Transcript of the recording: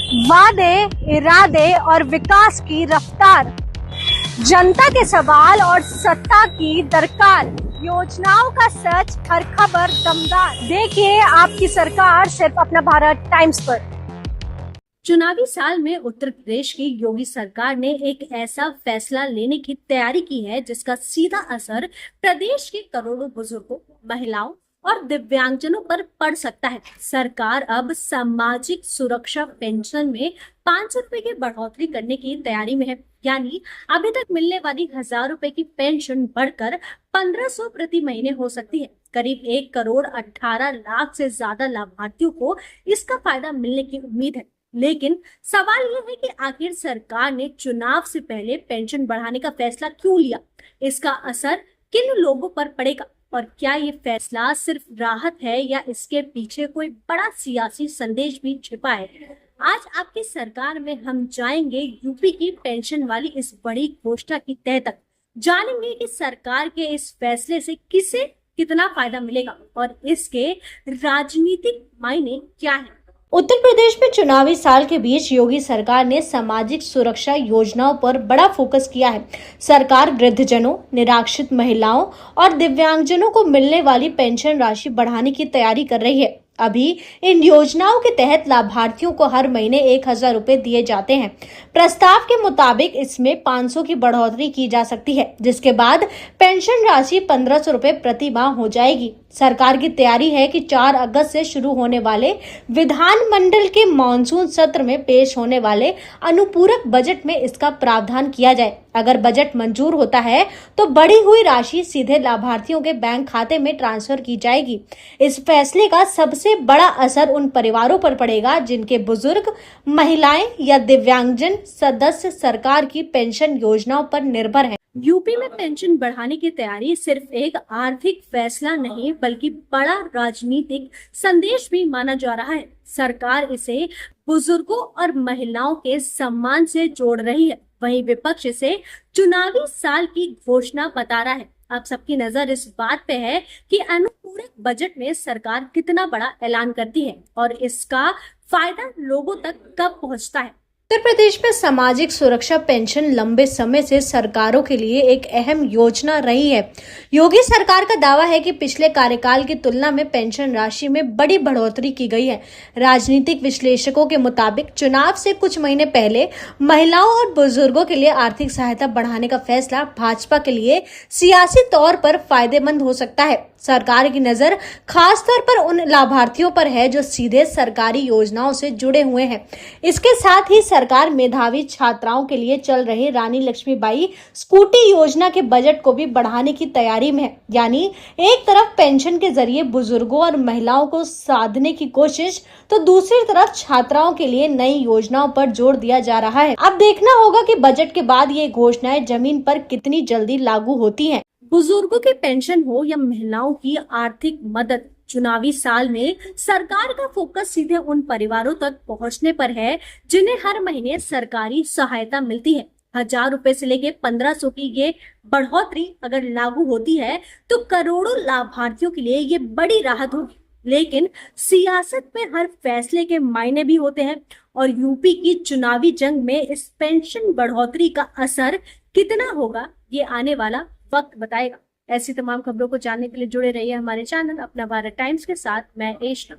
वादे, इरादे और विकास की रफ्तार, जनता के सवाल और सत्ता की दरकार, योजनाओं का सच, हर खबर दमदार। देखिए आपकी सरकार सिर्फ अपना भारत टाइम्स पर। चुनावी साल में उत्तर प्रदेश की योगी सरकार ने एक ऐसा फैसला लेने की तैयारी की है जिसका सीधा असर प्रदेश के करोड़ों बुजुर्गों, महिलाओं और दिव्यांगजनों पर पड़ सकता है। सरकार अब सामाजिक सुरक्षा पेंशन में 500 रुपए की बढ़ोतरी करने की तैयारी में है। यानी अभी तक मिलने वाली 1000 रुपए की पेंशन बढ़कर 1500 प्रति महीने हो सकती है। करीब 1,18,00,000 से ज्यादा लाभार्थियों को इसका फायदा मिलने की उम्मीद है। लेकिन सवाल यह है कि आखिर सरकार ने चुनाव से पहले पेंशन बढ़ाने का फैसला क्यों लिया? इसका असर किन लोगों पर पड़ेगा और क्या ये फैसला सिर्फ राहत है या इसके पीछे कोई बड़ा सियासी संदेश भी छिपा है? आज आपकी सरकार में हम जाएंगे यूपी की पेंशन वाली इस बड़ी घोषणा की तह तक, जानेंगे कि सरकार के इस फैसले से किसे कितना फायदा मिलेगा और इसके राजनीतिक मायने क्या है। उत्तर प्रदेश में चुनावी साल के बीच योगी सरकार ने सामाजिक सुरक्षा योजनाओं पर बड़ा फोकस किया है। सरकार वृद्धजनों, निराश्रित महिलाओं और दिव्यांगजनों को मिलने वाली पेंशन राशि बढ़ाने की तैयारी कर रही है। अभी इन योजनाओं के तहत लाभार्थियों को हर महीने 1000 रुपए दिए जाते हैं। प्रस्ताव के मुताबिक इसमें 500 की बढ़ोतरी की जा सकती है, जिसके बाद पेंशन राशि 1500 रुपए प्रति माह हो जाएगी। सरकार की तैयारी है कि 4 अगस्त से शुरू होने वाले विधानमंडल के मानसून सत्र में पेश होने वाले अनुपूरक बजट में इसका प्रावधान किया जाए। अगर बजट मंजूर होता है तो बढ़ी हुई राशि सीधे लाभार्थियों के बैंक खाते में ट्रांसफर की जाएगी। इस फैसले का सबसे बड़ा असर उन परिवारों पर पड़ेगा जिनके बुजुर्ग, महिलाएं या दिव्यांगजन सदस्य सरकार की पेंशन योजनाओं पर निर्भर हैं। यूपी में पेंशन बढ़ाने की तैयारी सिर्फ एक आर्थिक फैसला नहीं बल्कि बड़ा राजनीतिक संदेश भी माना जा रहा है। सरकार इसे बुजुर्गों और महिलाओं के सम्मान से जोड़ रही है, वहीं विपक्ष इसे चुनावी साल की घोषणा बता रहा है। अब सबकी नजर इस बात पे है कि अनुपूरक बजट में सरकार कितना बड़ा ऐलान करती है और इसका फायदा लोगों तक कब पहुंचता है। उत्तर प्रदेश में सामाजिक सुरक्षा पेंशन लंबे समय से सरकारों के लिए एक अहम योजना रही है। योगी सरकार का दावा है कि पिछले कार्यकाल की तुलना में पेंशन राशि में बड़ी बढ़ोतरी की गई है। राजनीतिक विश्लेषकों के मुताबिक चुनाव से कुछ महीने पहले महिलाओं और बुजुर्गों के लिए आर्थिक सहायता बढ़ाने का फैसला भाजपा के लिए सियासी तौर पर फायदेमंद हो सकता है। सरकार की नजर खास तौर पर उन लाभार्थियों पर है जो सीधे सरकारी योजनाओं से जुड़े हुए हैं। इसके साथ ही सरकार मेधावी छात्राओं के लिए चल रहे रानी लक्ष्मीबाई स्कूटी योजना के बजट को भी बढ़ाने की तैयारी में है। यानी एक तरफ पेंशन के जरिए बुजुर्गों और महिलाओं को साधने की कोशिश, तो दूसरी तरफ छात्राओं के लिए नई योजनाओं पर जोर दिया जा रहा है। अब देखना होगा कि बजट के बाद ये घोषणाएं जमीन पर कितनी जल्दी लागू होती हैं। बुजुर्गों की पेंशन हो या महिलाओं की आर्थिक मदद, चुनावी साल में सरकार का फोकस सीधे उन परिवारों तक पहुंचने पर है जिन्हें हर महीने सरकारी सहायता मिलती है। 1000 रुपए से लेके 1500 की ये बढ़ोतरी अगर लागू होती है तो करोड़ों लाभार्थियों के लिए ये बड़ी राहत होगी। लेकिन सियासत में हर फैसले के मायने भी होते हैं और यूपी की चुनावी जंग में इस पेंशन बढ़ोतरी का असर कितना होगा ये आने वाला वक्त बताएगा। ऐसी तमाम खबरों को जानने के लिए जुड़े रहिए हमारे चैनल अपना भारत टाइम्स के साथ। मैं एशना।